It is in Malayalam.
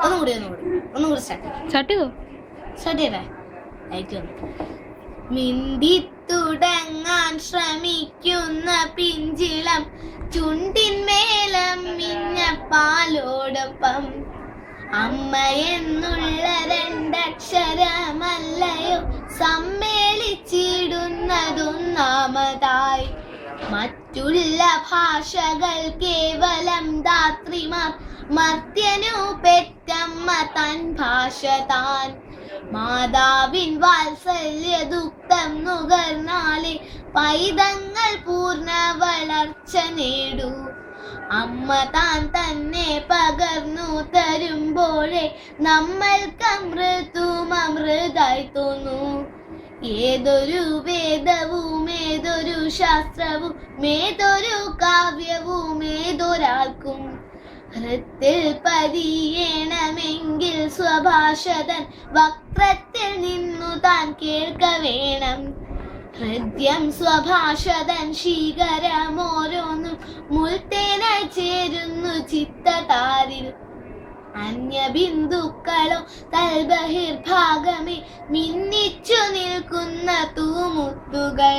ഒന്നും കൂടി സ്റ്റാർട്ട് ചെയ്തേ. മിണ്ടി തുടങ്ങാൻ ശ്രമിക്കുന്ന പിഞ്ചിളം ചുണ്ടിന്മേലം മിഞ്ഞ പാലോടൊപ്പം അമ്മ എന്നുള്ള രണ്ടക്ഷരമല്ലയോ സമ്മേളിച്ചിടുന്നതൊന്നാമതായി. മറ്റുള്ള ഭാഷകൾ കേവലം ധാത്രിമാർ, മർത്യനു പെറ്റമ്മ തൻ ഭാഷ താൻ. മാതാവിൻ വാത്സല്യ ദുഃഖം നുകർന്നാലേ പൈതങ്ങൾ പൂർണ്ണ വളർച്ച നേടൂ. അമ്മ താൻ തന്നെ പകർന്നു തരുമ്പോഴേ നമ്മൾക്ക് അമൃതും അമൃതായി തോന്നൂ. ഏതൊരു വേദവും ഏതൊരു ശാസ്ത്രവും ഏതൊരു കാവ്യവും ഏതൊരാൾക്കും ഹൃത്തിൽ പതിയണമെങ്കിൽ സ്വഭാഷതൻ വക്രത്തിൽ നിന്നു താൻ കേൾക്ക വേണം. ഹൃദ്യം സ്വഭാഷതൻ ശീകരമോരോന്നും മുൾത്തേനായി ചേരുന്നു ചിത്തതാരിൽ. അന്യബിന്ദുക്കളോ തൽബഹിർഭാഗമേ മിന്നിച്ചു നിൽക്കുന്ന തൂമുത്തുകൾ.